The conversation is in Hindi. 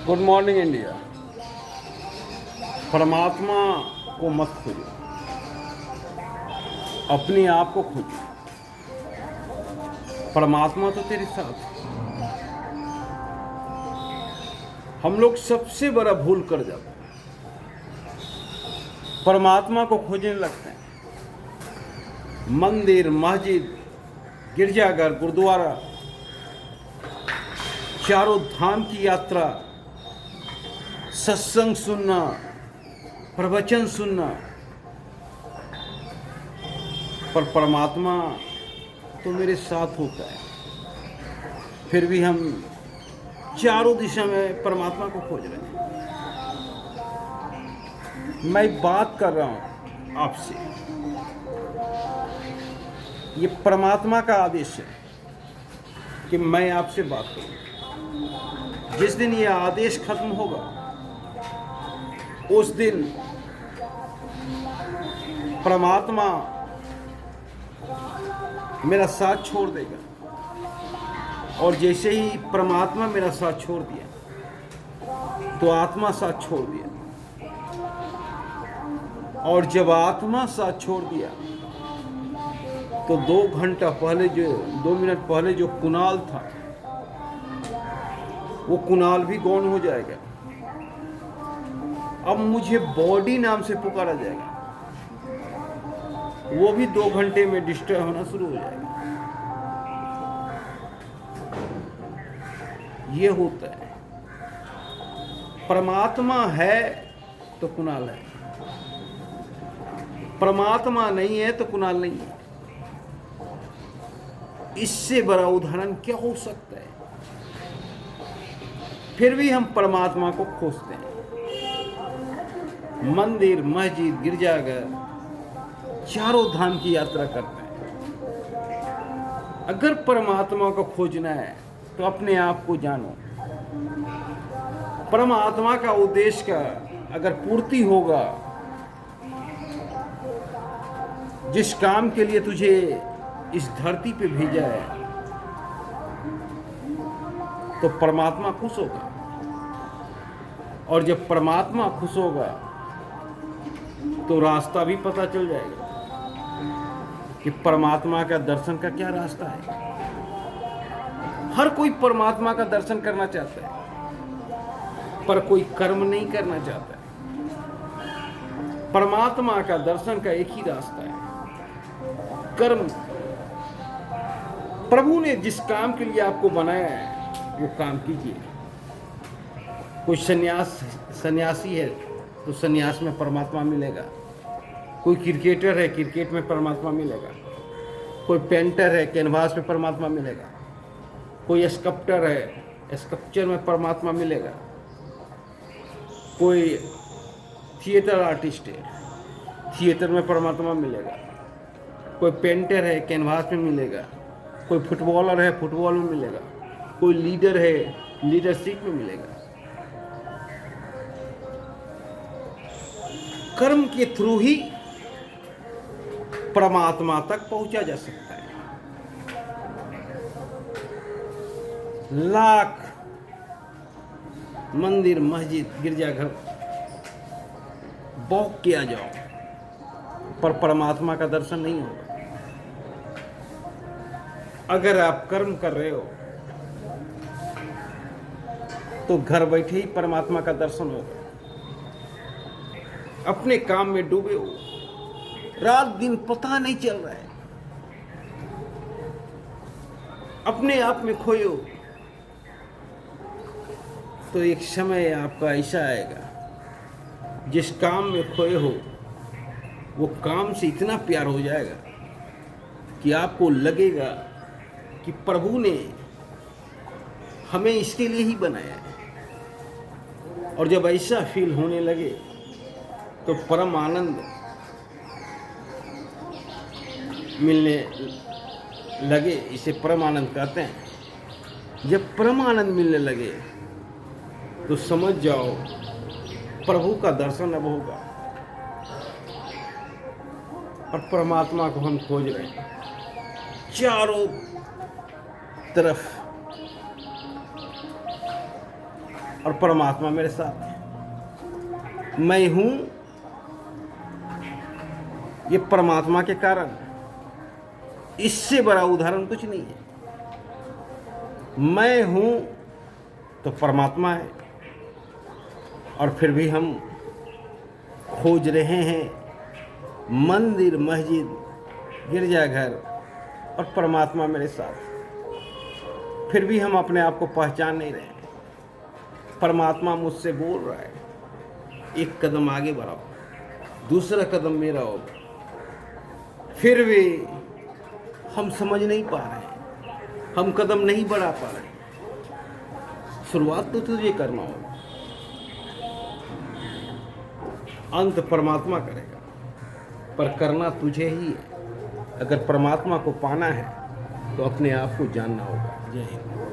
Good morning India. परमात्मा को मत खोजो, अपने आप को खोजो। परमात्मा तो तेरे साथ है। हम लोग सबसे बड़ा भूल कर जाते हैं, परमात्मा को खोजने लगते हैं। मंदिर, मस्जिद, गिरजाघर, गुरुद्वारा, चारों धाम की यात्रा, सत्संग सुनना, प्रवचन सुनना, पर परमात्मा तो मेरे साथ होता है। फिर भी हम चारों दिशा में परमात्मा को खोज रहे हैं। मैं बात कर रहा हूं आपसे, ये परमात्मा का आदेश है कि मैं आपसे बात करूं। जिस दिन ये आदेश खत्म होगा उस दिन परमात्मा मेरा साथ छोड़ देगा, और जैसे ही परमात्मा मेरा साथ छोड़ दिया तो आत्मा साथ छोड़ दिया, और जब आत्मा साथ छोड़ दिया तो 2 मिनट पहले जो कुणाल था वो कुणाल भी गौण हो जाएगा। अब मुझे बॉडी नाम से पुकारा जाएगा, वो भी 2 घंटे में डिस्टर्ब होना शुरू हो जाएगा। ये होता है। परमात्मा है तो कुणाल है, परमात्मा नहीं है तो कुणाल नहीं है। इससे बड़ा उदाहरण क्या हो सकता है? फिर भी हम परमात्मा को खोजते हैं। मंदिर, मस्जिद, गिरजाघर, चारों धाम की यात्रा करते हैं। अगर परमात्मा को खोजना है तो अपने आप को जानो। परमात्मा का उद्देश्य का अगर पूर्ति होगा, जिस काम के लिए तुझे इस धरती पे भेजा है, तो परमात्मा खुश होगा। और जब परमात्मा खुश होगा तो रास्ता भी पता चल जाएगा कि परमात्मा का दर्शन का क्या रास्ता है। हर कोई परमात्मा का दर्शन करना चाहता है, पर कोई कर्म नहीं करना चाहता है। परमात्मा का दर्शन का एक ही रास्ता है, कर्म। प्रभु ने जिस काम के लिए आपको बनाया है वो काम कीजिए। कोई सन्यासी है तो सन्यास में परमात्मा मिलेगा। कोई क्रिकेटर है, क्रिकेट में परमात्मा मिलेगा। कोई पेंटर है, कैनवास में परमात्मा मिलेगा। कोई स्कल्पटर है, स्कल्पचर में परमात्मा मिलेगा। कोई थिएटर आर्टिस्ट है, थिएटर में परमात्मा मिलेगा। कोई पेंटर है, कैनवास में मिलेगा। कोई फुटबॉलर है, फुटबॉल में मिलेगा। कोई लीडर है, लीडरशिप में मिलेगा। कर्म के थ्रू ही परमात्मा तक पहुंचा जा सकता है। लाख मंदिर, मस्जिद, गिरजाघर बौक के आ जाओ, पर परमात्मा का दर्शन नहीं होगा। अगर आप कर्म कर रहे हो तो घर बैठे ही परमात्मा का दर्शन होगा। अपने काम में डूबे हो, रात दिन पता नहीं चल रहा है, अपने आप में खोए हो, तो एक समय आपका ऐसा आएगा जिस काम में खोए हो वो काम से इतना प्यार हो जाएगा कि आपको लगेगा कि प्रभु ने हमें इसके लिए ही बनाया है। और जब ऐसा फील होने लगे तो परम आनंद मिलने लगे। इसे परम आनंद कहते हैं। जब परम आनंद मिलने लगे तो समझ जाओ प्रभु का दर्शन अब होगा। और परमात्मा को हम खोज रहे हैं चारों तरफ। और परमात्मा मेरे साथ है। मैं हूँ ये परमात्मा के कारण, इससे बड़ा उदाहरण कुछ नहीं है। मैं हूँ तो परमात्मा है, और फिर भी हम खोज रहे हैं मंदिर, मस्जिद, गिरजाघर और परमात्मा मेरे साथ। फिर भी हम अपने आप को पहचान नहीं रहे। परमात्मा मुझसे बोल रहा है, एक कदम आगे बढ़ाओ, दूसरा कदम मेरा होगा। फिर भी हम समझ नहीं पा रहे, हम कदम नहीं बढ़ा पा रहे। शुरुआत तो तुझे करना होगा, अंत परमात्मा करेगा, पर करना तुझे ही है। अगर परमात्मा को पाना है तो अपने आप को जानना होगा। जय हिंद।